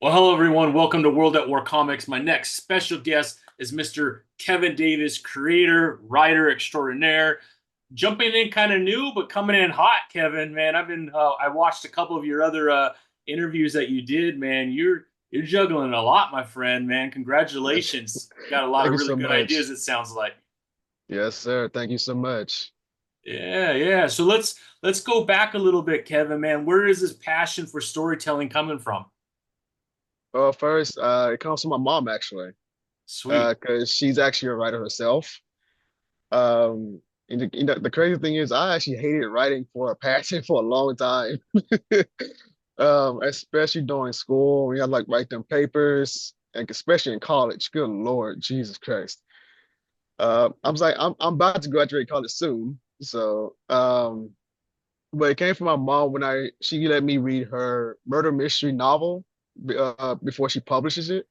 Well, hello everyone. Welcome to World at War Comics. My next special guest is Mr. Kevin Davis, creator, writer extraordinaire. Jumping in kind of new, but coming in hot, Kevin. Man, I watched a couple of your other interviews that you did. Man, you're juggling a lot, my friend. Man, congratulations. You got a lot Thank of you really so good much. ideas. It sounds like. Yes, sir. Thank you so much. Yeah, yeah. So let's go back a little bit, Kevin. Man, where is this passion for storytelling coming from? Well, first, it comes from my mom actually, Sweet. because she's actually a writer herself. Um, and the crazy thing is, I actually hated writing for a passion for a long time. Especially during school, we had like write them papers, and especially in college. Good Lord, Jesus Christ. I was like, I'm about to graduate college soon, but it came from my mom when she let me read her murder mystery novel before she publishes it.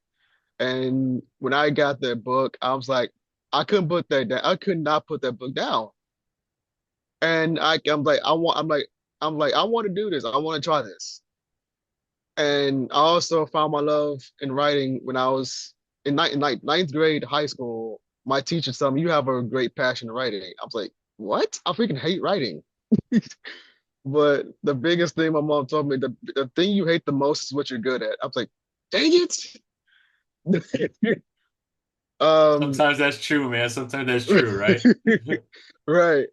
And when I got that book, I was like, I couldn't put that down. I could not put that book down. And I'm like, I want to do this. I want to try this. And I also found my love in writing when I was in ninth grade high school. My teacher told me, you have a great passion in writing. I was like, what? I freaking hate writing. But the biggest thing my mom told me, the thing you hate the most is what you're good at. I was like, dang it. um, Sometimes that's true, man. Sometimes that's true, right? right.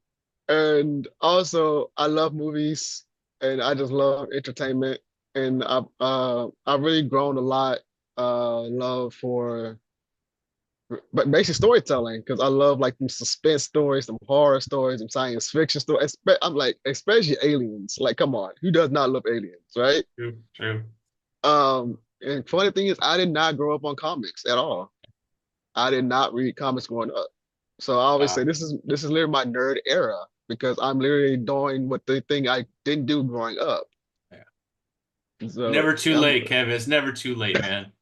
And also I love movies and I just love entertainment. And I've really grown a lot love for but basic storytelling because I love like some suspense stories, some horror stories, some science fiction stories. I'm like, especially aliens. Like, come on, who does not love aliens, right? True, true. And funny thing is, I did not grow up on comics at all. I did not read comics growing up. So I always say this is literally my nerd era because I'm literally doing what the thing I didn't do growing up. Yeah. So Never too I'm late, Kevin. It's never too late, man.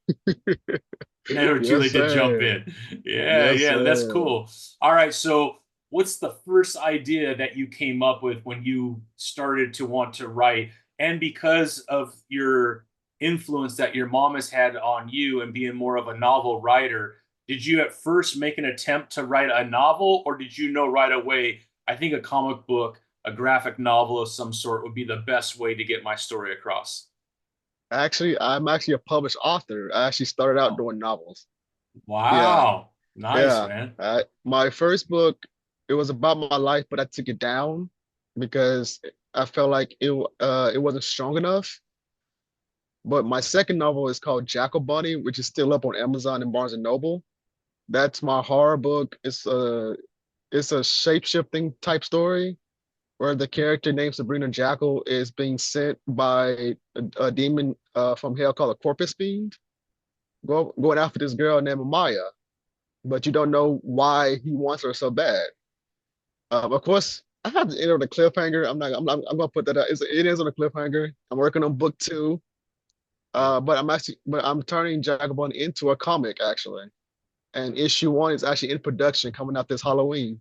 Never too yes, late to jump sir. in. Yeah, Yes, yeah, that's sir. cool. All right, so what's the first idea that you came up with when you started to want to write? And because of your influence that your mom has had on you and being more of a novel writer, did you at first make an attempt to write a novel, or did you know right away, I think a comic book, a graphic novel of some sort would be the best way to get my story across? Actually, I'm actually a published author. I actually started out Oh, doing novels. Yeah, wow. Nice, yeah. man. My first book, it was about my life, but I took it down because I felt like it wasn't strong enough. But my second novel is called Jackal, which is still up on Amazon and Barnes and Noble. That's my horror book. It's a shape-shifting type story where the character named Sabrina Jackel is being sent by a demon from hell called a Corpus Fiend, going after this girl named Maya, but you don't know why he wants her so bad. Of course, I have to end on a cliffhanger. I'm gonna put that out. It is on a cliffhanger. I'm working on book two. But I'm turning Jacobon into a comic actually, and issue one is actually in production coming out this Halloween.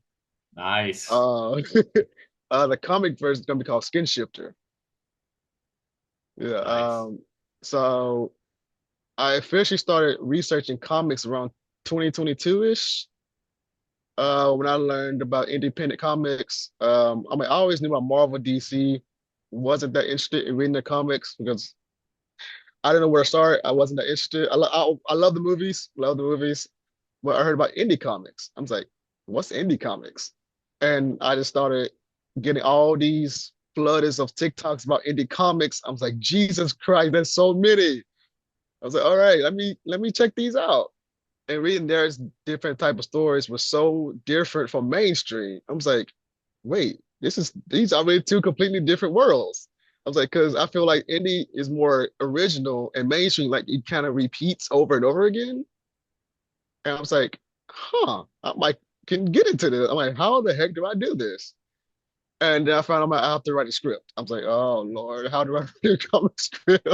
Nice. Uh, the comic version is gonna be called Skin Shifter. Yeah. Nice. So I officially started researching comics around 2022-ish. When I learned about independent comics, I always knew about Marvel, DC. Wasn't that interested in reading the comics because I didn't know where to start. I wasn't that interested. I love the movies. But I heard about indie comics. I was like, what's indie comics? And I just started getting all these flooders of TikToks about indie comics. I was like, Jesus Christ, there's so many. I was like, all right, let me check these out. And reading there's different type of stories were so different from mainstream. I was like, wait, these are really two completely different worlds. I was like, because I feel like indie is more original and mainstream, like it kind of repeats over and over again. And I was like, huh, I'm like, can get into this. I'm like, how the heck do I do this? And then I found out I have to write a script. I was like, oh Lord, how do I write a comic script?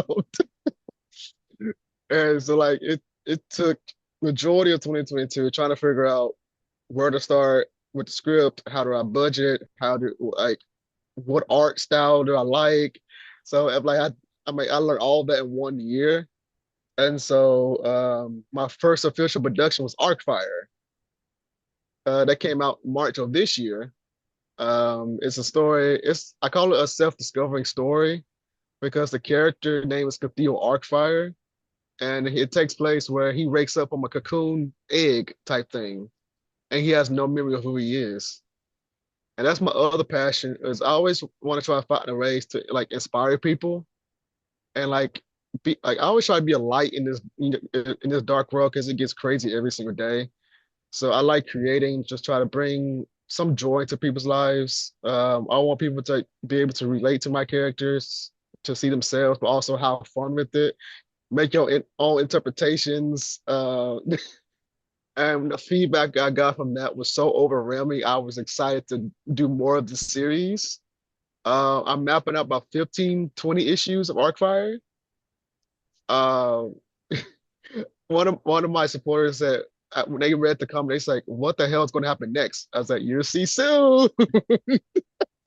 And so like it took majority of 2022 trying to figure out where to start with the script, how do I budget, how do like what art style do I like? So I'm like I learned all that in 1 year. And so my first official production was Arcfire. That came out March of this year. It's a story. It's I call it a self-discovering story because the character name is Cathedral Arcfire, and it takes place where he wakes up from a cocoon egg type thing, and he has no memory of who he is. And that's my other passion is I always want to try to find a ways to like inspire people and like be like I always try to be a light in this dark world because it gets crazy every single day. So I like creating, just try to bring some joy to people's lives. I want people to be able to relate to my characters, to see themselves, but also have fun with it. Make your own interpretations. And the feedback I got from that was so overwhelming. I was excited to do more of the series. I'm mapping out about 15, 20 issues of Arcfire. Uh, one of my supporters said when they read the comment, they like, "What the hell is going to happen next?" I was like, "You'll see soon."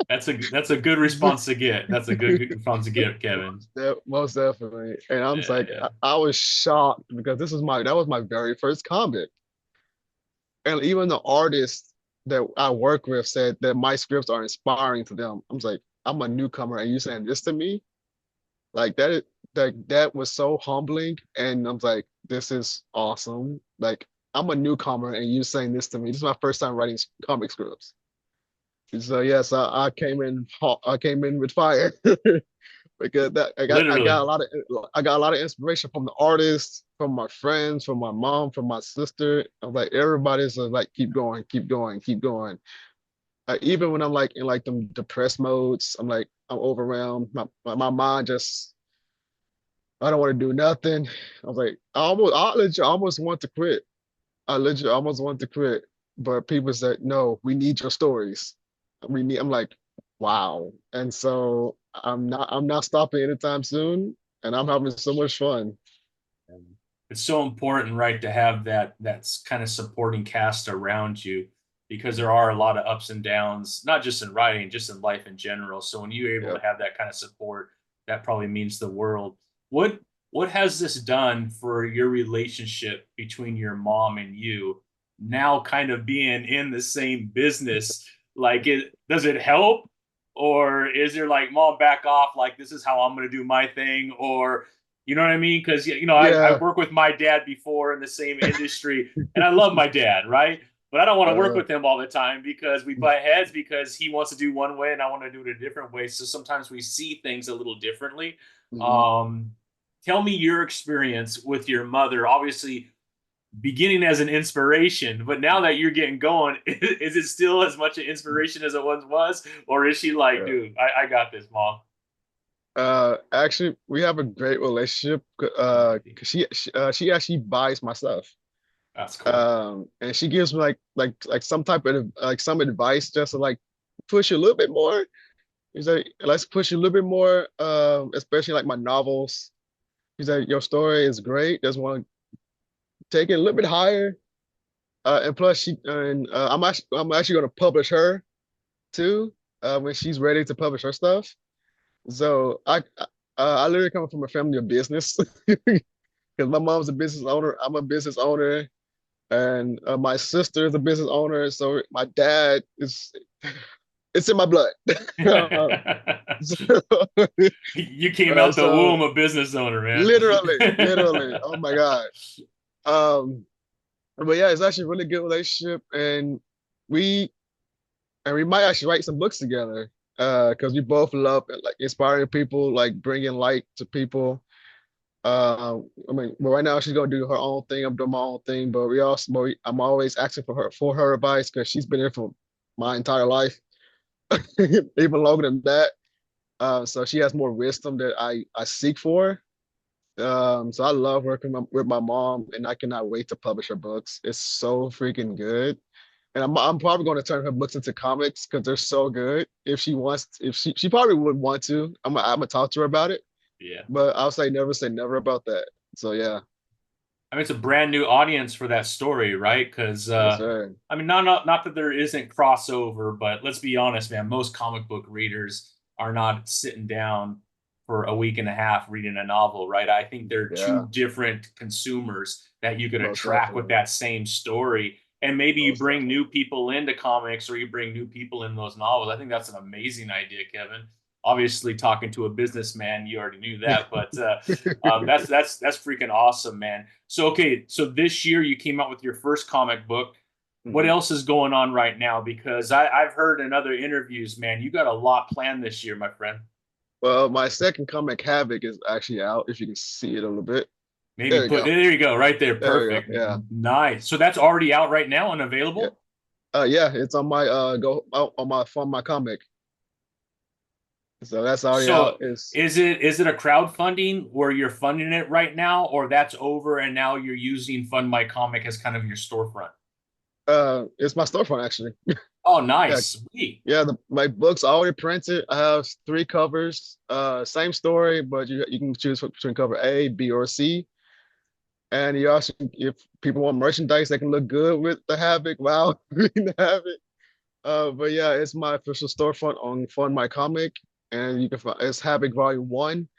That's a good response to get. That's a good response to get, Kevin. Most definitely. And I'm just Yeah, like, yeah. I was shocked because that was my very first comic. And even the artists that I work with said that my scripts are inspiring to them. I'm just like, I'm a newcomer and you saying this to me? Like that was so humbling. And I'm like, this is awesome. Like I'm a newcomer and you saying this to me. This is my first time writing comic scripts. So yes, I came in with fire. Because that I got Literally. a lot of inspiration from the artists, from my friends, from my mom, from my sister. I'm like everybody's like keep going, keep going, keep going. Even when I'm like in like them depressed modes, I'm overwhelmed. My mind just I don't want to do nothing. I was like I legit almost want to quit. I legit almost want to quit, but people said no. We need your stories. I'm like wow, and so I'm not stopping anytime soon, and I'm having so much fun. It's so important, right, to have that's kind of supporting cast around you because there are a lot of ups and downs, not just in writing, just in life in general. So when you're able Yep. to have that kind of support, that probably means the world. What what has this done for your relationship between your mom and you now kind of being in the same business? Like it does it help? Or is there like, mom, back off, like this is how I'm gonna do my thing, or you know what I mean? Because I've Yeah. worked with my dad before in the same industry, and I love my dad, right? But I don't want to work Uh, with him all the time because we butt heads because he wants to do one way and I want to do it a different way. So sometimes we see things a little differently. mhm. Um, Tell me your experience with your mother. Obviously, beginning as an inspiration, but now that you're getting going, is it still as much an inspiration as it once was, or is she like, Yeah. dude, I got this, mom? Actually, we have a great relationship. 'Cause she actually buys my stuff. That's cool. And she gives me like some type of like some advice just to like push you a little bit more. He's like, let's push you a little bit more, especially like my novels. He's like, your story is great. Just want to take it a little bit higher. And plus, I'm actually going to publish her too when she's ready to publish her stuff. So I literally come from a family of business because my mom's a business owner. I'm a business owner, and my sister is a business owner. So my dad is it's in my blood. so, You came out the so womb a business owner, man. literally. Oh my god. Um, but yeah, it's actually a really good relationship, we we might actually write some books together. Because we both love like inspiring people, like bringing light to people. I mean, but right now she's gonna do her own thing. I'm doing my own thing, but I'm always asking for her advice because she's been here for my entire life, even longer than that. So she has more wisdom that I seek for. So I love working with my mom, and I cannot wait to publish her books. It's so freaking good, and I'm probably going to turn her books into comics because they're so good. If she probably would want to. I'm gonna talk to her about it, Yeah. but I'll say never about that. So yeah, I mean, it's a brand new audience for that story, right? Because yes sir. I mean, not that there isn't crossover, but let's be honest, man. Most comic book readers are not sitting down for a week and a half reading a novel, right? I think they're two Yeah, different consumers that you could most attract with definitely. that same story. And maybe you Most bring new definitely. people into comics or you bring new people in those novels. I think that's an amazing idea, Kevin. Obviously, talking to a businessman, you already knew that, but that's freaking awesome, man. So okay, so this year you came out with your first comic book. What Mhm. else is going on right now? Because I've heard in other interviews, man, you got a lot planned this year, my friend. Well, my second comic, Havoc, is actually out. If you can see it a little bit. Maybe There you put go. there you go, right there. There you go. Perfect. Yeah. Nice. So that's already out right now and Yeah. available? Yeah, it's on my go on my from my comic. So that's already out. So It's is it a crowdfunding where you're funding it right now, or that's over and now you're using Fund My Comic as kind of your storefront? it's my storefront actually. Oh, Yeah, nice. Sweet. yeah, my book's already printed. I have three covers. Same story, but you can choose between cover A, B, or C. And you also, if people want merchandise that can look good with the Havoc, wow, reading the Havoc. But yeah, it's my official storefront on Fund My Comic, and you can find it's Havoc Volume One.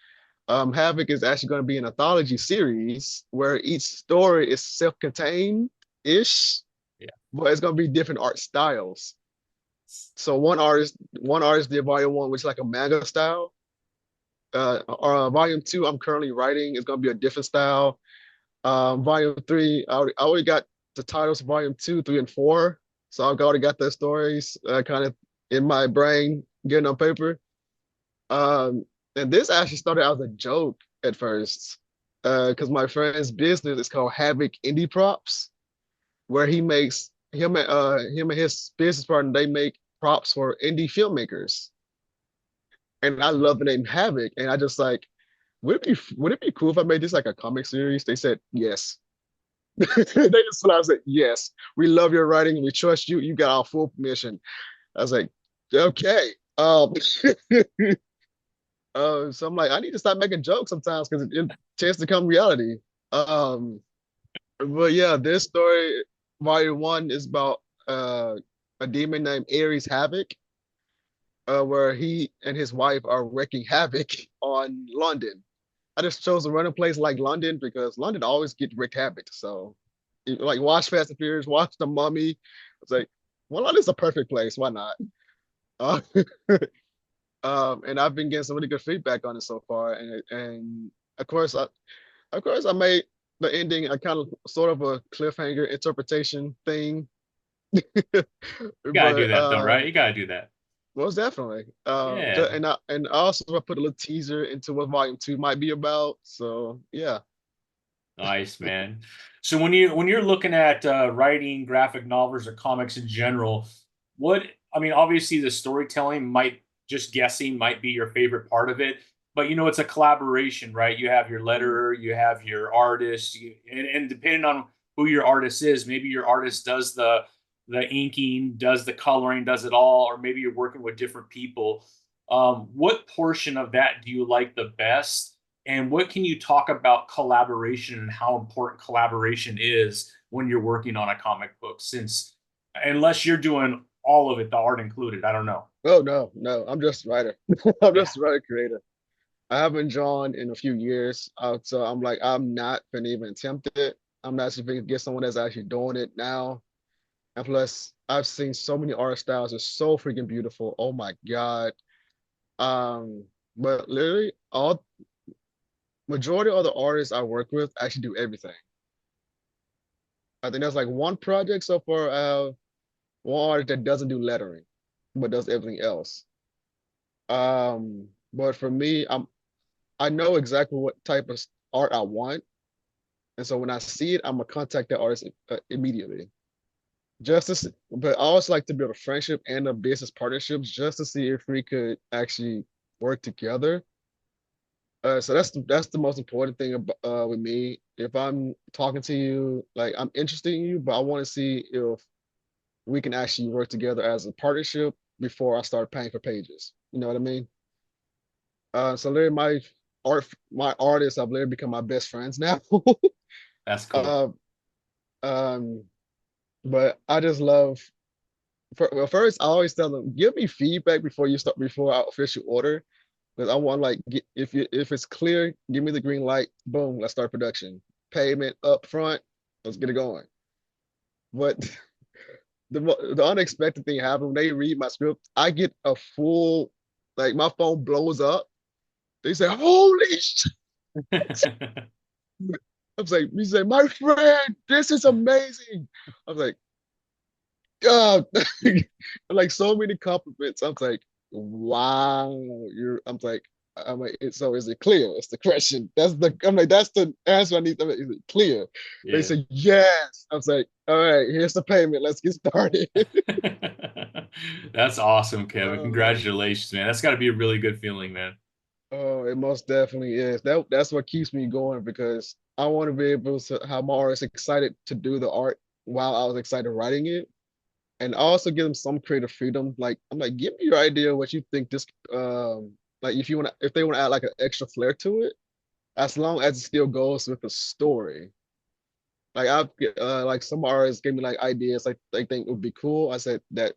Havoc is actually going to be an anthology series where each story is self-contained ish, Yeah. but it's going to be different art styles. So one artist did Volume One, which is like a manga style. Volume Two, I'm currently writing, is going to be a different style. Volume Three, I already got the titles of Volume Two, Three, and Four, so I've already got those stories kind of in my brain, getting on paper. Um, and this actually started as a joke at first, because my friend's business is called Havoc Indie Props, where he makes him and his business partner, they make props for indie filmmakers. And I love the name Havoc, and I just like, would it be cool if I made this like a comic series? They said yes. They just I was like, yes, we love your writing, we trust you. You got our full permission. I was like, okay. So I'm like, I need to stop making jokes sometimes because it tends to become reality. Um, but yeah, this story, volume one, is about a demon named Ares Havoc, where he and his wife are wreaking havoc on London. I just chose a random place like London because London always gets wreaked havoc. So, like, watch Fast and Furious, watch The Mummy. It's like, well, London's a perfect place. Why not? Uh, and I've been getting some really good feedback on it so far. And of course, I made the ending a kind of sort of a cliffhanger interpretation thing. You gotta do But that though, right? You gotta do that. most definitely. Yeah. And also I put a little teaser into what volume two might be about. So yeah. Nice, man. So when you're looking at writing graphic novels or comics in general, what I mean, obviously the storytelling might just guessing might be your favorite part of it, but it's a collaboration, right? You have your Mhm. letterer, you have your artist, and depending on who your artist is, maybe your artist does the inking, does the coloring, does it all, or maybe you're working with different people. What portion of that do you like the best? And what can you talk about collaboration and how important collaboration is when you're working on a comic book? Since unless you're doing all of it, the art included, I don't know. Oh no, no, I'm just a writer. I'm Yeah, just a writer creator. I haven't drawn in a few years. So I'm like, I'm not gonna even attempt it. I'm not actually gonna get someone that's actually doing it now. And plus, I've seen so many art styles. It's so freaking beautiful. Oh my God. Um, but literally all majority of the artists I work with actually do everything. I think there's like one project so far, one artist that doesn't do lettering, but does everything else. But for me, I know exactly what type of art I want. And so when I see it, I'm gonna contact the artist immediately. But I also like to build a friendship and a business partnerships just to see if we could actually work together. So that's the most important thing with me. If I'm talking to you, like I'm interested in you, but I want to see if we can actually work together as a partnership before I start paying for pages. You know what I mean? So literally my artists have literally become my best friends now. that's cool. uh, um, but I just love. Well, first, I always tell them, give me feedback before I officially order. because I want like if it's clear, give me the green light. Boom, let's start production. Payment up front. Let's get it going. But the unexpected thing happened when they read my script. I get a full like my phone blows up. They say, "Holy shit!" I was like, "We say, my friend, this is amazing." I was like, God, like so many compliments. I was like, wow, you're. I'm like, so is it clear? It's the question. I'm like, that's the answer I need. Is it clear? They Yeah. said yes. I was like, all right, here's the payment. Let's get started. That's awesome, Kevin. Um, Congratulations, man. That's got to be a really good feeling, man. oh, it most definitely is. That's what keeps me going because I want to be able to have my artists excited to do the art while I was excited writing it. And also give them some creative freedom. Like I'm like, give me your idea what you think this like if they want to add like an extra flair to it, as long as it still goes with the story. Like I've like some artists gave me like ideas like they think would be cool. I said that's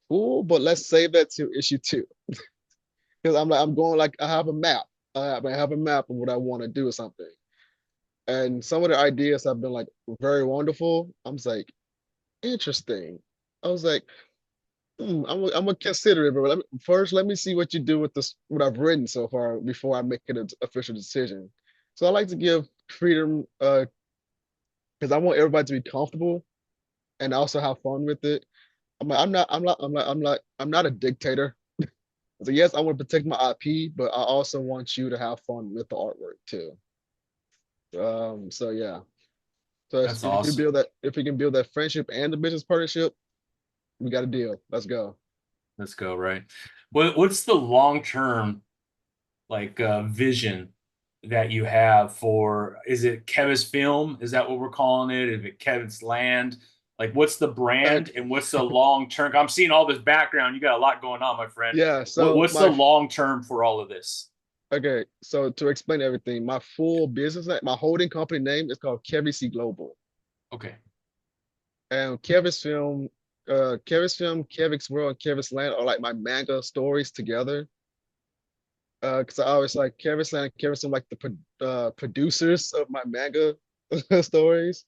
cool, but let's save that to issue two. Because I'm like I'm going like I have a map. I have a map of what I want to do or something. And some of the ideas have been like very wonderful. I'm just like, interesting. I was like, I'm gonna consider it, but first let me see what you do with this, what I've written so far before I make it an official decision. So I like to give freedom, because I want everybody to be comfortable and also have fun with it. I'm not a dictator. So yes, I want to protect my IP, but I also want you to have fun with the artwork too. So yeah. So That's if we can build that friendship and the business partnership, we got a deal. Let's go. Let's go, right? What's the long term like vision that you have for, is it Kevin's Film? Is that what we're calling it? Is it Kevin's Land? Like what's the Uh, brand and what's the long term? I'm seeing all this background. You got a lot going on, my friend. yeah. What's the long term for all of this? Okay, so to explain everything, my full business name, my holding company name is called KevC Global. Okay. And Kevin's Film, Kevin's World, and Kevin's Land are like my manga stories together. Because I always like Kevin's Land and Kevin's Film like the producers of my manga stories,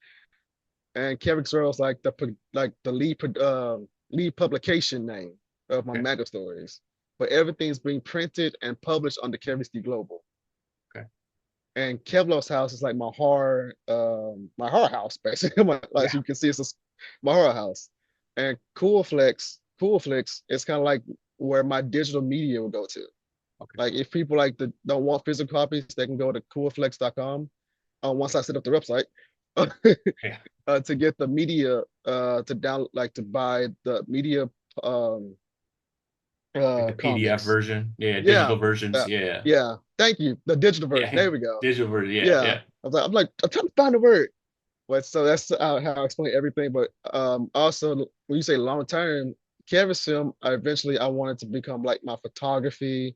and Kevin's World is like the lead publication name of my Okay. manga stories. But everything's being printed and published under KevC Global. Okay. And Kevlar's house is like my horror house basically. As Yeah. you can see, my horror house. And Coolflix is kind of like where my digital media will go to. Okay. Like if people don't want physical copies, they can go to coolflex.com. Once I set up the website, Yeah. to get the media, to down like to buy the media, um, Like the PDF comics. version. Yeah. Yeah, Digital versions. Yeah. yeah. Thank you. The digital version. Yeah. There we go. Digital version. Yeah. Yeah. Yeah. I'm trying to find the word. But so that's how I explain everything. But also when you say long term, Kevin's Film, I wanted to become like my photography,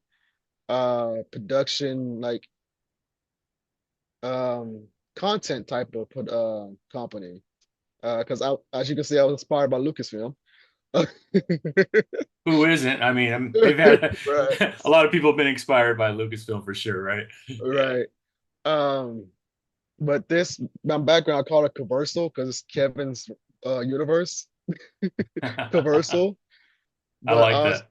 production, like um, content type of company. Because as you can see, I was inspired by Lucasfilm. Who isn't? I mean, they've had Right, a lot of people have been inspired by Lucasfilm for sure, right? Yeah. right. Um, but this my background, I call it Conversal because it's Kevin's universe, Conversal. I But like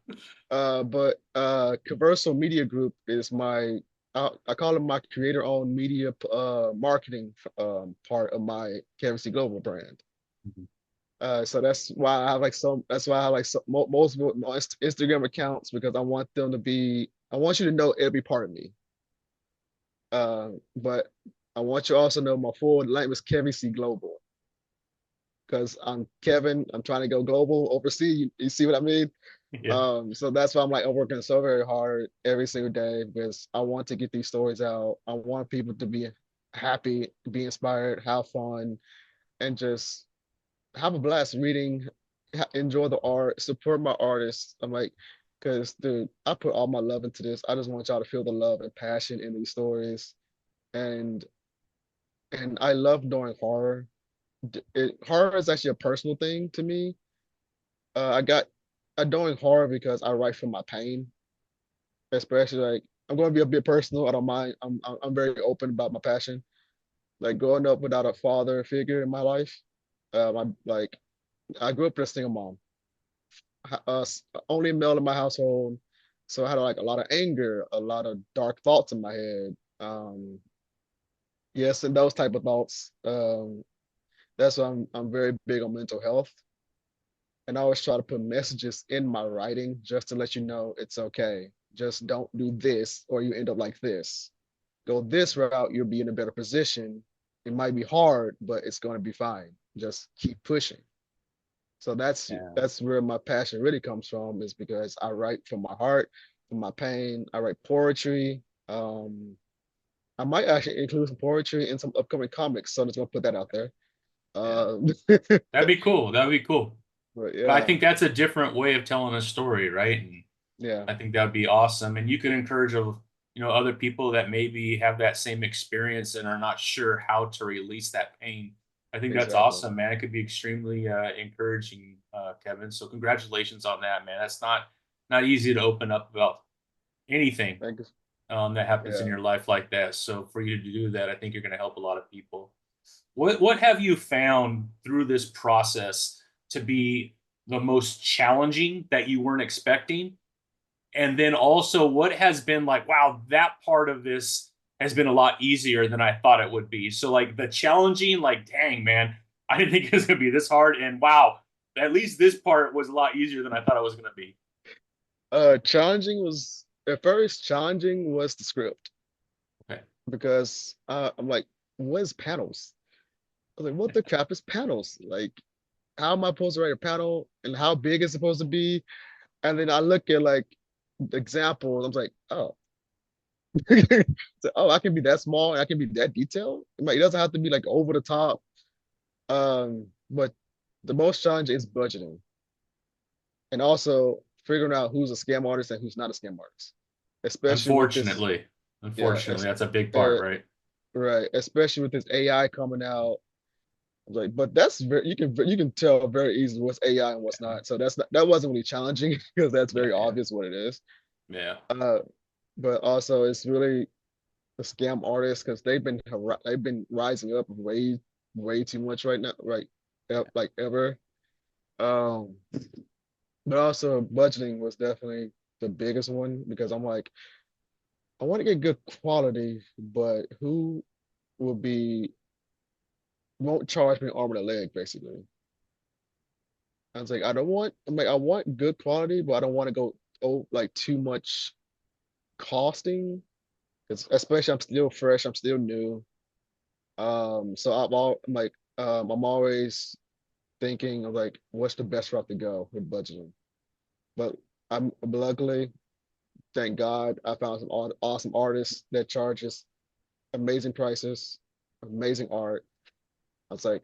that. Conversal Media Group is I call it my creator-owned media marketing part of my KFC Global brand. Mhm. So that's why I have like multiple Instagram accounts because I want you to know every part of me. But I want you to also know my full name is Kevin C Global because I'm Kevin. I'm trying to go global overseas. You see what I mean? Yeah. So that's why I'm working so very hard every single day because I want to get these stories out. I want people to be happy, be inspired, have fun, and just have a blast reading, enjoy the art, support my artists. I'm like, because dude, I put all my love into this. I just want y'all to feel the love and passion in these stories, and I love doing horror. Horror is actually a personal thing to me. I got I doing horror because I write from my pain, especially like I'm going to be a bit personal. I don't mind. I'm very open about my passion. Like growing up without a father figure in my life, I grew up with a single mom, only male in my household, so I had like a lot of anger, a lot of dark thoughts in my head. Yes, and those type of thoughts. That's why I'm very big on mental health, and I always try to put messages in my writing just to let you know it's okay. Just don't do this, or you end up like this. Go this route, you'll be in a better position. It might be hard, but it's going to be fine. Just keep pushing. So Yeah. that's where my passion really comes from, is because I write from my heart, from my pain. I write poetry. I might actually include some poetry in some upcoming comics, so I'm just gonna put that out there. Yeah. Um, That'd be cool. That'd be cool. but But I yeah, think that's a different way of telling a story, right? And yeah, I think that'd be awesome. And you could encourage, other people that maybe have that same experience and are not sure how to release that pain. I think that's exactly. awesome, man. It could be extremely encouraging, Kevin. So congratulations on that, man. That's not easy to open up about anything Thank you. that happens in Yeah. your life like that. So for you to do that, I think you're going to help a lot of people. What have you found through this process to be the most challenging that you weren't expecting? And then also, what has been like, wow, that part of this has been a lot easier than I thought it would be. So, like the challenging, like, dang, man, I didn't think it was gonna be this hard. And wow, at least this part was a lot easier than I thought it was gonna be. Challenging was at first challenging was the script Okay. because I'm like, what is panels? I was like, what the crap is panels? Like, how am I supposed to write a panel and how big is it supposed to be? And then I look at like the examples. I'm like, oh, so, oh, I can be that small and I can be that detailed. Like, it doesn't have to be like over the top. But the most challenge is budgeting and also figuring out who's a scam artist and who's not a scam artist, especially with this. Unfortunately, Yeah, that's a big part, uh, right? right. Especially with this AI coming out. Like, but that's very you can tell very easily what's AI and what's not. So that wasn't really challenging because that's Yeah, very yeah, obvious what it is. yeah. Uh, but also it's really the scam artists because they've been rising up way too much right now, right? Like ever. Um, but also budgeting was definitely the biggest one because I'm like, I want to get good quality, but who will be won't charge me arm and a leg basically. I was like, I want good quality, but I don't want to go like too much costing. Because especially I'm still fresh, I'm still new. So I'm always thinking of like what's the best route to go with budgeting. But I'm luckily, thank God, I found some awesome artists that charges amazing prices, amazing art. I was like,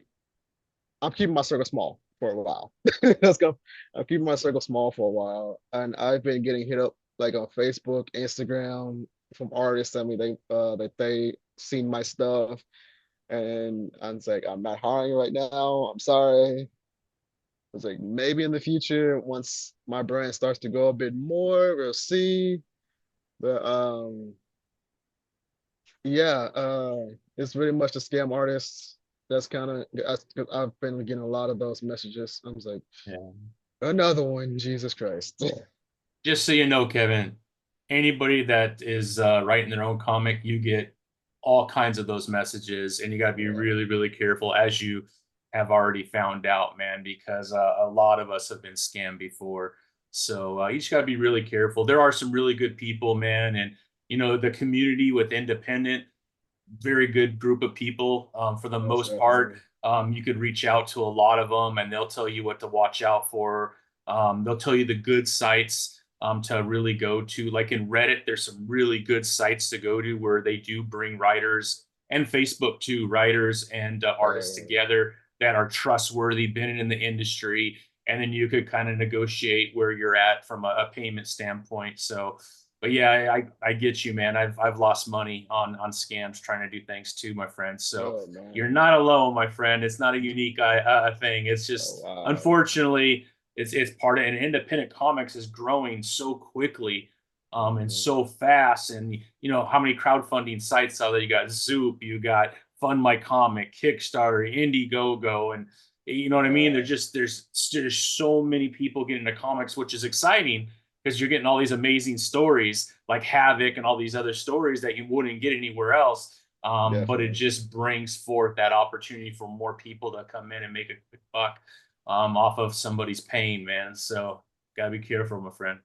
I'm keeping my circle small for a while. Let's go. I'm keeping my circle small for a while, and I've been getting hit up like on Facebook, Instagram from artists. I mean, they seen my stuff, and I'm like, I'm not hiring right now. I'm sorry. I was like, maybe in the future, once my brand starts to go a bit more, we'll see. But yeah, it's really much the scam artists. That's kind of I've been getting a lot of those messages. I was like, Yeah. another one, Jesus Christ. Just so you know, Kevin, anybody that is writing their own comic, you get all kinds of those messages, and you got to be Yeah, really, really careful, as you have already found out, man, because a lot of us have been scammed before. So you just got to be really careful. There are some really good people, man, and the community with independent, very good group of people. For the most most part, definitely. you could reach out to a lot of them, and they'll tell you what to watch out for. They'll tell you the good sites to really go to. Like in Reddit, there's some really good sites to go to where they do bring writers, and Facebook too, writers and artists Right. together that are trustworthy, been in the industry, and then you could kind of negotiate where you're at from a payment standpoint. So, but yeah, I get you, man. I've lost money on scams trying to do things too, my friend. So Oh you're man. not alone, my friend. It's not a unique thing. It's Oh just wow. unfortunately it's part of, and independent comics is growing so quickly. and Mhm. so fast. And you know how many crowdfunding sites out there? You got Zoop, you got Fund My Comic, Kickstarter, Indiegogo, and you know what I mean. Yeah, There's so many people getting into comics, which is exciting because you're getting all these amazing stories like Havoc and all these other stories that you wouldn't get anywhere else. But it definitely. just brings forth that opportunity for more people to come in and make a quick buck off of somebody's pain, man. So gotta be careful, my friend.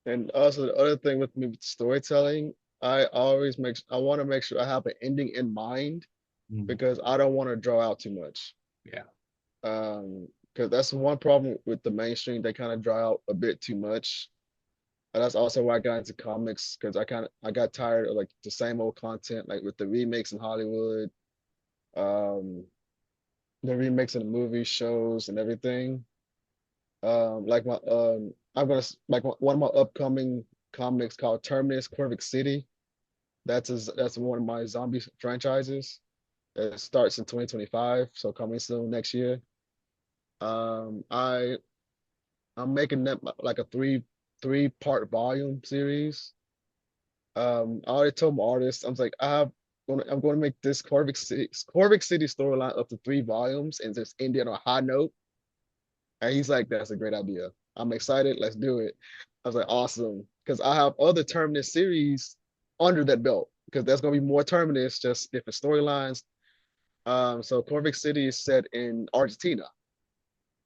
And also the other thing with me with storytelling, I want to make sure I have an ending in mind Mm, because I don't want to draw out too much. yeah, Because that's one problem with the mainstream, they kind of draw out a bit too much. And that's also why I got into comics because I got tired of like the same old content, like with the remakes in Hollywood, um, the remakes in the movie shows and everything. Like my I'm gonna like one of my upcoming comics called Terminus Corvic City. That's one of my zombie franchises. It starts in 2025, so coming soon next year. Um, I I'm making that like a three part volume series. I already told my artist, I was like, I'm going to make this Corvic City storyline up to 3 volumes and just end it on a high note. And he's like, that's a great idea. I'm excited. Let's do it. I was like, awesome. Because I have other Terminus series under that belt. Because there's gonna be more Terminus, just different storylines. So Corvic City is set in Argentina.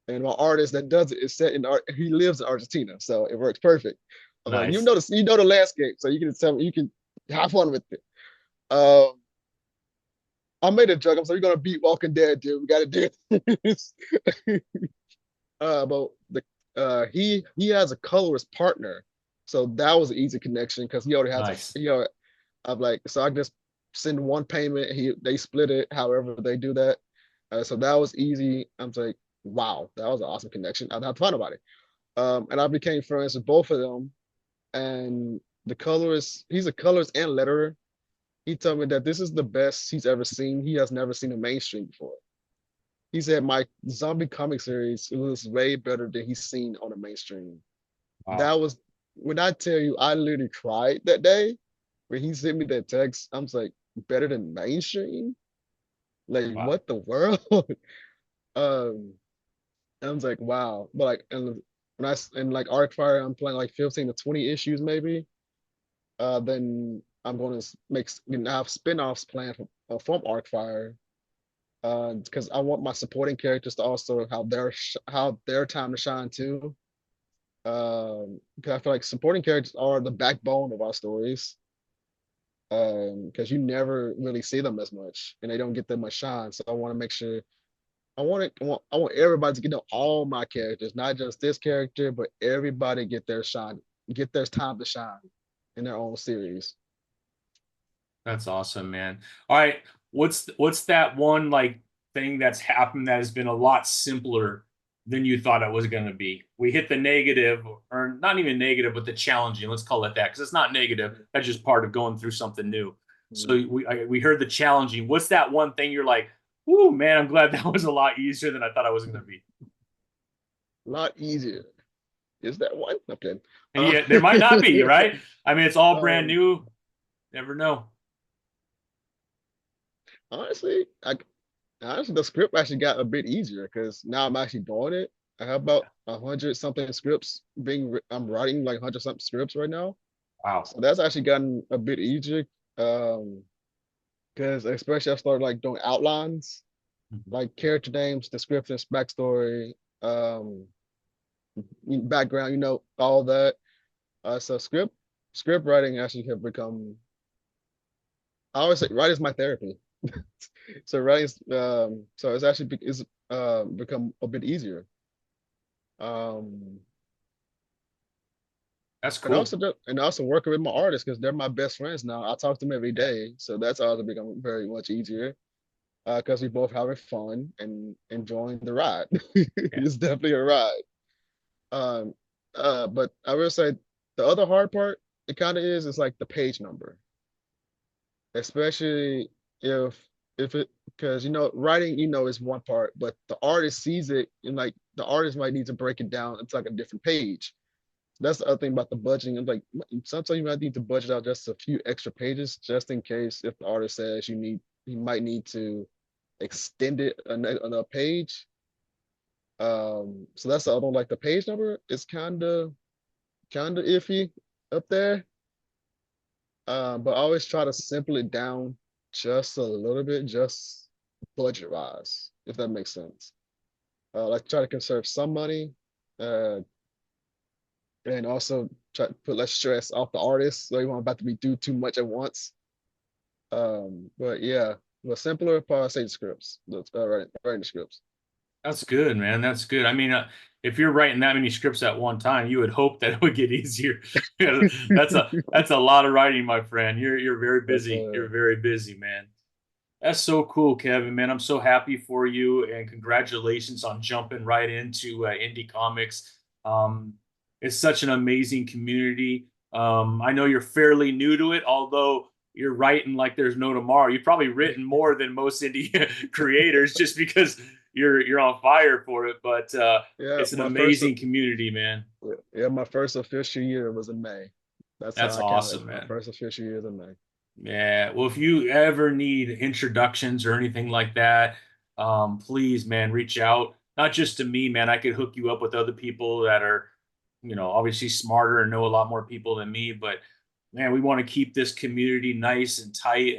And my artist that does it is set in he lives in Argentina. So it works perfect. I was like, nice. you know the landscape, so you can tell me you can have fun with it. Um, I made a joke. I'm like, we're gonna beat Walking Dead, dude. We gotta do this. But he has a colorist partner, so that was an easy connection because he already has Nice. a I'm like, so I just send one payment. They split it however they do that. So that was easy. I'm like, wow, that was an awesome connection. I had fun about it. And I became friends with both of them. And the colorist, he's a colorist and letterer. He told me that this is the best he's ever seen. He has never seen a mainstream before. He said my zombie comic series was way better than he's seen on a mainstream. Wow. That was when I tell you I literally cried that day when he sent me that text. I'm like, better than mainstream? Like Wow. what the world? um, I was like, wow. But like, and when and like Arcfire, I'm playing like 15 to 20 issues maybe. Then I'm going to have spin-offs planned from Arcfire. Because I want my supporting characters to also have their time to shine too. Because I feel like supporting characters are the backbone of our stories. Because you never really see them as much, and they don't get that much shine. So I want to make sure I want everybody to get to know all my characters, not just this character, but everybody get their shine, get their time to shine in their own series. That's awesome, man. All right. What's that one like thing that's happened that has been a lot simpler than you thought it was going to be? We hit the negative, or not even negative, but the challenging. Let's call it that, because it's not negative. That's just part of going through something new. So Mhm. we heard the challenging. What's that one thing you're like, "Ooh, man, I'm glad that was a lot easier than I thought I was going to be." A lot easier. Is that one? Okay. Uh, Yeah, there might not be, right? I mean, it's all brand um, new. Never know. honestly, the script actually got a bit easier because now I'm actually doing it. I have about 100 something scripts I'm writing like 100 something scripts right now. Wow. So that's actually gotten a bit easier. Um, because especially I started like doing outlines, like character names, descriptions, backstory, um, background, all that. So script writing actually have become. I always say writing is my therapy. So so it's actually become a bit easier. Um, That's and cool. also working with my artists because they're my best friends now. I talk to them every Yeah. day, so that's also become very much easier. Because we both having fun and enjoying the ride. Yeah. It's definitely a ride. Um, but I will say the other hard part, it kind of is like the page number, especially if if it because writing is one part, but the artist sees it and like the artist might need to break it down into like a different page. that's the other thing about the budgeting. Like sometimes you might need to budget out just a few extra pages just in case if the artist says you might need to extend it another page. So that's the other one. Like the page number is kind of iffy up there. But I always try to simple it down just a little bit, just budget wise, if that makes sense. Like try to conserve some money, uh, and also try to put less stress off the artist, so you won't about to be do too much at once. But yeah, the simpler part, I say the scripts. That's writing the scripts. That's good, man. That's good. I mean, if you're writing that many scripts at one time, you would hope that it would get easier. That's a lot of writing, my friend. You're very That's busy. You're very busy, man. That's so cool, Kevin, man. I'm so happy for you, and congratulations on jumping right into indie comics. It's such an amazing community. I know you're fairly new to it, although you're writing like there's no tomorrow. You've probably written more than most indie creators just because you're on fire for it. But yeah. it's an amazing community, man. My first official year was in May. That's how That's I count it. awesome, My man. first official year is in May. Yeah. Well, if you ever need introductions or anything like that, please, man, reach out. Not just to me, man. I could hook you up with other people that are, obviously smarter and know a lot more people than me. But man, we want to keep this community nice and tight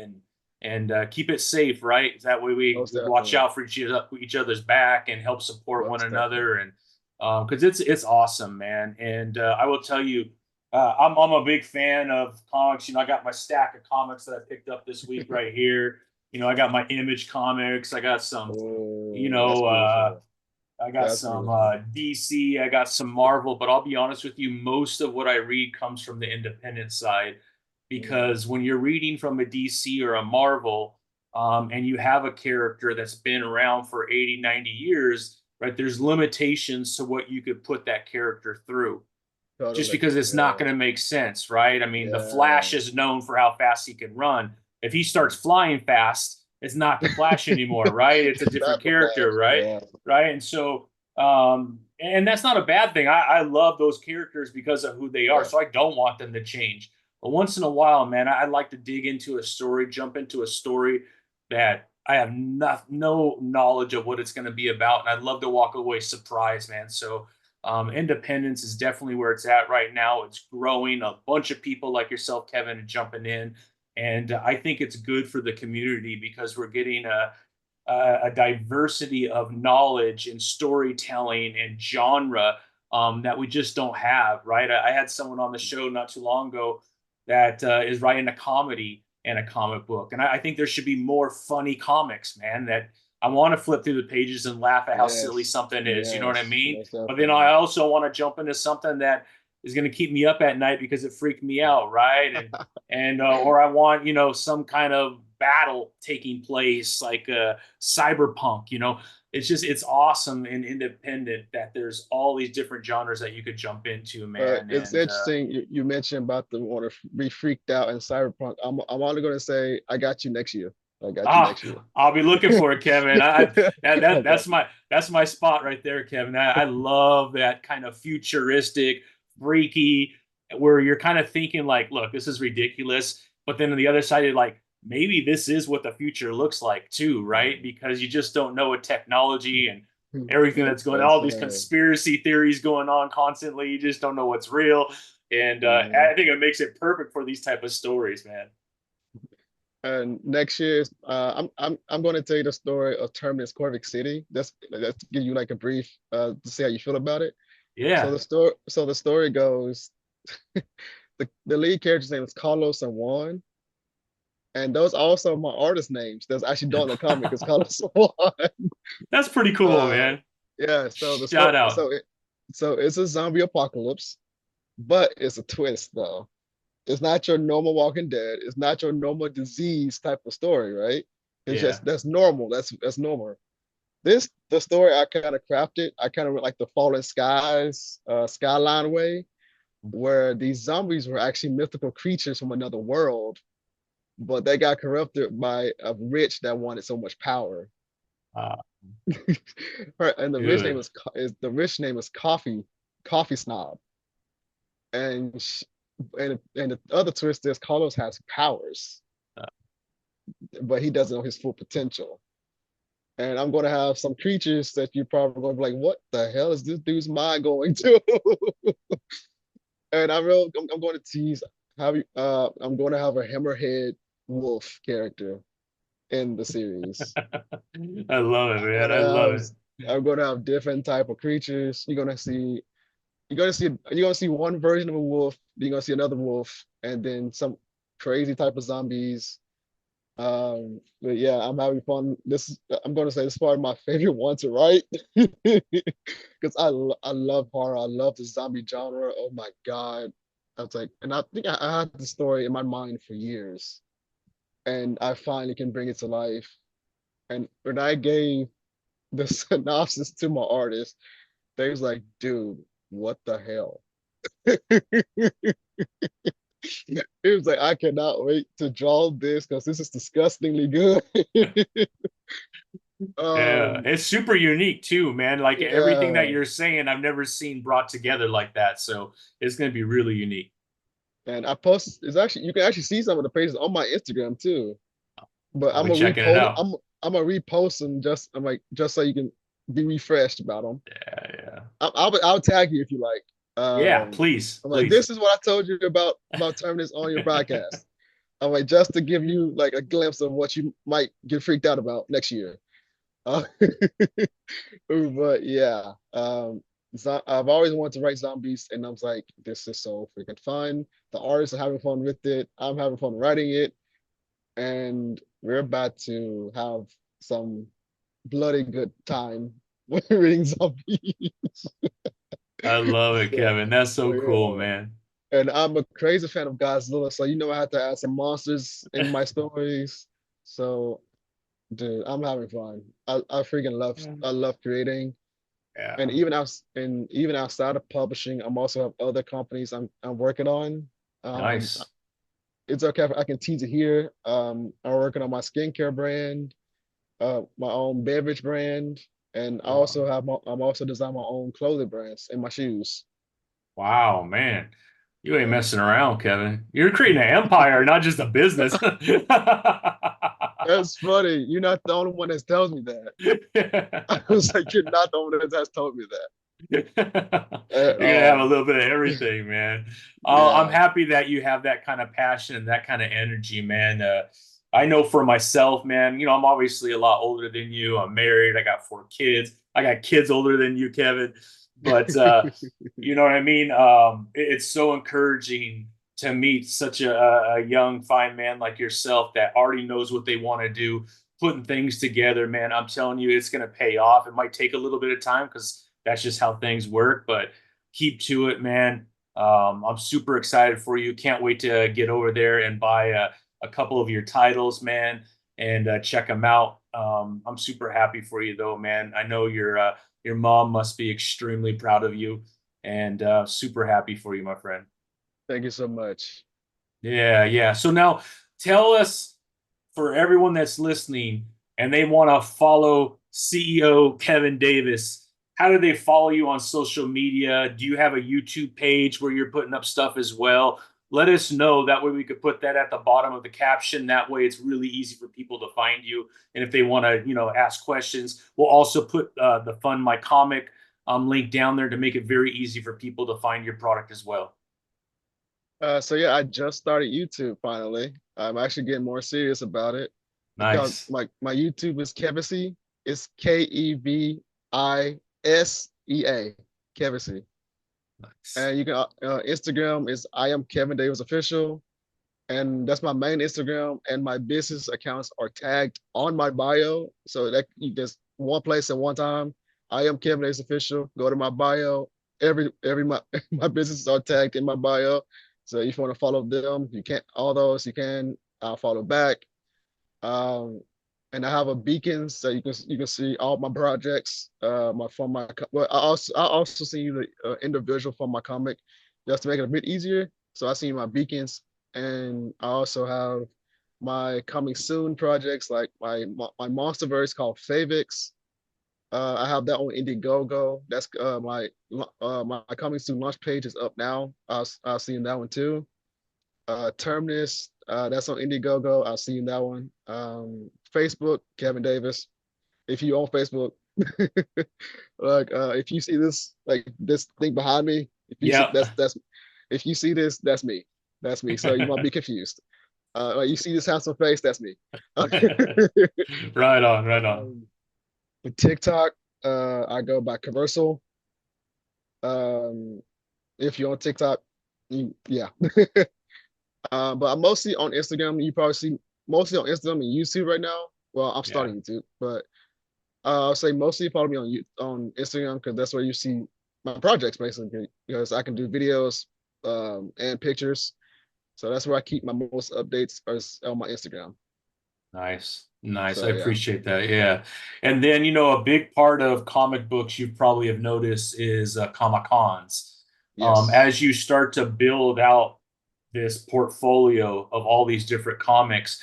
and keep it safe, right? That way we Most watch definitely. out for each other's back and help support one Most definitely. another. And because it's awesome, man. And I will tell you. I'm a big fan of comics. I got my stack of comics that I picked up this week right here. I got my Image comics. I got some, you Oh, that's know, beautiful. I got That's some beautiful. DC. I got some Marvel. But I'll be honest with you, most of what I read comes from the independent side, Mm, because when you're reading from a DC or a Marvel, and you have a character that's been around for 80, 90 years, right? There's limitations to what you could put that character through, just totally. because it's not Yeah. going to make sense, right? I mean, the Flash Yeah. is known for how fast he can run. If he starts flying fast, it's not the Flash anymore, right? It's a different Not the character, flash. right? Yeah. Right. And so, and that's not a bad thing. I love those characters because of who they are. Yeah. So I don't want them to change. But once in a while, man, I'd like to dig into a story, jump into a story that I have no knowledge of what it's going to be about. And I'd love to walk away surprised, man. So, independence is definitely where it's at right now. It's growing. A bunch of people like yourself, Kevin, jumping in, and I think it's good for the community because we're getting a diversity of knowledge and storytelling and genre that we just don't have. Right? I had someone on the show not too long ago that is writing a comedy and a comic book, and I think there should be more funny comics, man. That I want to flip through the pages and laugh at how silly Yes. something is. You know what I Yes. mean? Most But then I definitely. also want to jump into something that is going to keep me up at night because it freaked me out, right? And or I want some kind of battle taking place like cyberpunk. It's awesome and independent that there's all these different genres that you could jump into, man. It's And interesting you mentioned about the want to be freaked out in Cyberpunk. I'm only going to say I got you next year. I got you Ah, next year. I'll be looking for it, Kevin. I got you. That's my spot right there, Kevin. I love that kind of futuristic, freaky, where you're kind of thinking like, look, this is ridiculous, but then on the other side, you're like, maybe this is what the future looks like too, right? Mm. Because you just don't know what technology and everything that's going, Yes, all these sir. conspiracy theories going on constantly. You just don't know what's real, and Mhm. I think it makes it perfect for these type of stories, man. And next year, I'm going to tell you the story of Terminus Corvic City. That's to give you like a brief to see how you feel about it. Yeah. So the story goes, the lead character's name is Carlos and Juan, and those are also my artist names. That's actually don't in the comic. It's Carlos and Juan. That's pretty cool, Uh, man. yeah. So the story, Shout out. so it's a zombie apocalypse, but it's a twist though. It's not your normal Walking Dead. It's not your normal disease type of story, right? It's Yeah. just that's normal. That's normal. The story I kind of crafted. I kind of went like the Fallen Skies, Skyline way, where these zombies were actually mythical creatures from another world, but they got corrupted by a rich that wanted so much power. Uh, And the rich name Good. is the rich name is Coffee Snob. and and the other twist is Carlos has powers, but he doesn't know his full potential. And I'm gonna have some creatures that you're probably gonna be like, what the hell is this dude's mind going to? And I'm going to tease I'm going to have a hammerhead wolf character in the series. I love it, I'm man. gonna I love have it. I'm gonna have different type of creatures. You're gonna see one version of a wolf, you're gonna see another wolf, and then some crazy type of zombies. But yeah, I'm having fun. I'm gonna say this is probably my favorite one to write because I love horror. I love the zombie genre. Oh my God. I was like, and I think I had the story in my mind for years, and I finally can bring it to life. And when I gave the synopsis to my artist, they was like, dude, what the hell? It was like, I cannot wait to draw this because this is disgustingly good. Yeah, um, it's super unique too, man. Like everything that yeah. you're saying, I've never seen brought together like that. So it's gonna be really unique. And I post it's actually you can actually see some of the pages on my Instagram too. But I'll be checking it out. I'm gonna repost them just so you can be refreshed about them. Yeah, yeah. I'll tag you if you like. Yeah, please, I'm like, please. this is what I told you about Terminus on your broadcast. I'm like, just to give you like a glimpse of what you might get freaked out about next year. Uh, but yeah, I've always wanted to write zombies, and I was like, this is so freaking fun. The artists are having fun with it. I'm having fun writing it, and we're about to have some bloody good time when reading zombies. I love it, So, Kevin. That's so so cool, yeah. man. And I'm a crazy fan of Godzilla, so I have to add some monsters in my stories. So, dude, I'm having fun. I freaking I love creating. And Yeah, even outside of publishing, I'm also have other companies I'm working on. Um, nice. it's okay if I can tease it here. I'm working on my skincare brand, my own beverage brand, and Wow. I'm also designing my own clothing brands and my shoes. Wow, man. You ain't Yeah. messing around, Kevin. You're creating an empire, not just a business. That's funny. You're not the only one that tells me that. I was like, you're not the only one that's told me that You're at gonna have a all. little bit of everything, man. I'm Yeah. happy that you have that kind of passion and that kind of energy, man. I know for myself, man. I'm obviously a lot older than you. I'm married. I got 4 kids. I got kids older than you, Kevin. But you know what I mean. It's so encouraging to meet such a young, fine man like yourself that already knows what they want to do, putting things together, man. I'm telling you, it's gonna pay off. It might take a little bit of time because that's just how things work. But keep to it, man. I'm super excited for you. Can't wait to get over there and buy a couple of your titles, man, and check them out. I'm super happy for you, though, man. I know your mom must be extremely proud of you, and super happy for you, my friend. Thank you so much. Yeah, yeah. So now tell us, for everyone that's listening and they want to follow CEO Kevin Davis, how do they follow you on social media? Do you have a YouTube page where you're putting up stuff as well? Let us know. That way we could put that at the bottom of the caption. That way it's really easy for people to find you. And if they want to, ask questions, we'll also put the Fund My Comic link down there to make it very easy for people to find your product as well. So yeah, I just started YouTube finally. I'm actually getting more serious about it. It's called Nice. my YouTube is Kevisi. It's Kevisea. Kevisi. Nice. And you can Instagram is I am Kevin Davis official, and that's my main Instagram. And my business accounts are tagged on my bio, so that you just one place at one time. I am Kevin Davis official. Go to my bio. Every my my businesses are tagged in my bio. So if you want to follow them, you can all those you can. I'll follow back. Um, and I have a beacon so you can see all my projects. Well, I also see you the individual from my comic just to make it a bit easier. So I see my beacons, and I also have my coming soon projects like my monsterverse called Feyvex. I have that on Indiegogo. That's my coming soon launch page is up now. I'll see you in that one too. Terminus, that's on Indiegogo. I'll see you in that one. Facebook, Kevin Davis. If you own Facebook, like if you see this this thing behind me, if you see Yeah. that's if you see this, that's me. That's me. So you might be confused. Like you see this handsome face, that's me. Right on, right on. um, with TikTok, I go by commercial. Um, if you're on TikTok, yeah. But I'm mostly on Instagram. You probably see mostly on Instagram and YouTube right now. Well, I'm Yeah. starting YouTube, but I'll say mostly follow me on Instagram because that's where you see my projects basically. Because I can do videos and pictures, so that's where I keep my most updates is on my Instagram. Nice. Nice. I So yeah, appreciate that. Yeah. And then, a big part of comic books you probably have noticed is Comic Cons. yes. As you start to build out this portfolio of all these different comics,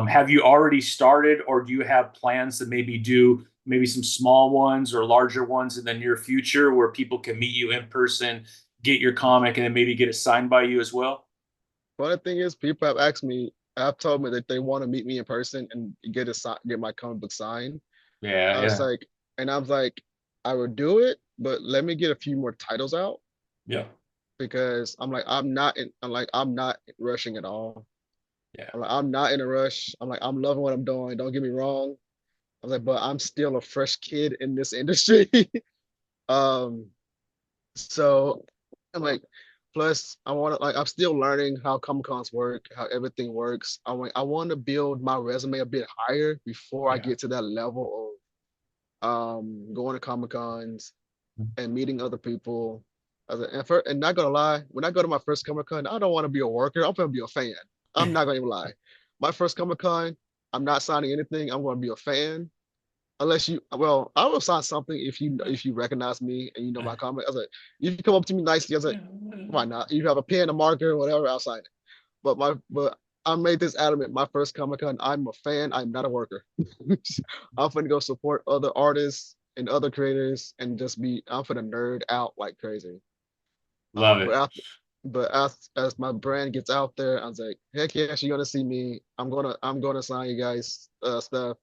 have you already started, or do you have plans to maybe do maybe some small ones or larger ones in the near future where people can meet you in person, get your comic, and then maybe get it signed by you as well? Funny thing is, people have asked me, have told me that they want to meet me in person and get my comic book signed. Yeah. I was Yeah. like, and I was like, I would do it, but let me get a few more titles out Yeah. because I'm not rushing at all. Yeah. I'm not in a rush. I'm loving what I'm doing. Don't get me wrong. I was like, but I'm still a fresh kid in this industry. um, so I'm like, plus I want to I'm still learning how Comic Cons work, how everything works. I want to build my resume a bit higher before I Yeah. get to that level of going to Comic Cons and meeting other people. And not gonna lie, when I go to my first Comic Con, I don't want to be a worker. I'm gonna be a fan. I'm not gonna even lie. My first Comic Con, I'm not signing anything. I'm gonna be a fan. Unless you, well, I will sign something if you recognize me and you know my comic. I was like, if you come up to me nicely, I was like, why not? You have a pen, a marker, whatever, I'll sign it. But I made this adamant. My first Comic Con, I'm a fan. I'm not a worker. I'm gonna go support other artists and other creators and just be. I'm gonna nerd out like crazy. Love But it. as my brand gets out there, I was like, heck yes, you're gonna see me. I'm gonna sign you guys stuff.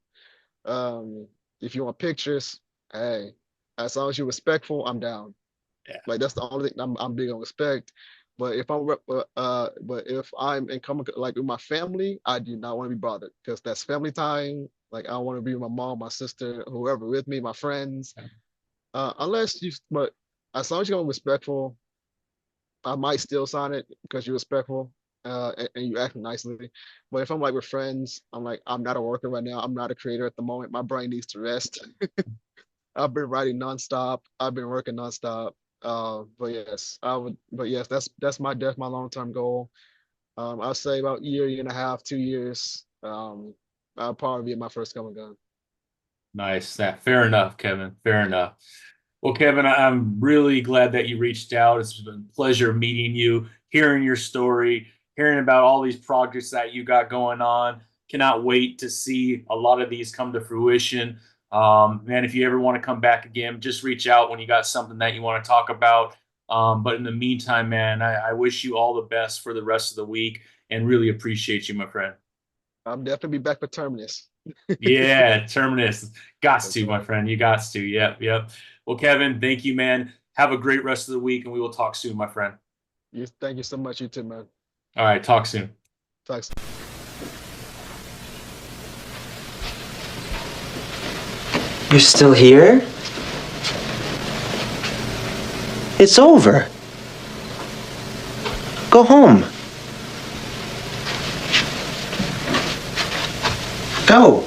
Um, if you want pictures, hey, as long as you're respectful, I'm down. Yeah. Like that's the only thing I'm big on respect. But if I'm in comic like with my family, I do not want to be bothered because that's family time. Like I want to be with my mom, my sister, whoever with me, my friends. But as long as you're respectful, I might still sign it because you're respectful. And you act nicely. But if I'm like with friends, I'm not a worker right now. I'm not a creator at the moment. My brain needs to rest. I've been writing nonstop. I've been working nonstop. But yes, I would. But yes, that's my long term goal. I'll say about year and a half, 2 years. I'll probably be at my first Comic Con. Nice. That fair enough, Kevin. Fair enough. Well, Kevin, I'm really glad that you reached out. It's been a pleasure meeting you, hearing your story, hearing about all these projects that you got going on. Cannot wait to see a lot of these come to fruition. Man, if you ever want to come back again, just reach out when you got something that you want to talk about. But in the meantime, man, I wish you all the best for the rest of the week and really appreciate you, my friend. I'm definitely be back for Terminus. Yeah, Terminus. Gots Yes, to, my sir. friend. You gots to. Yep, yep. Well, Kevin, thank you, man. Have a great rest of the week, and we will talk soon, my friend. Thank you so much, you too, man. All right, talk soon. Talk You're still here? It's over. Go home. Go.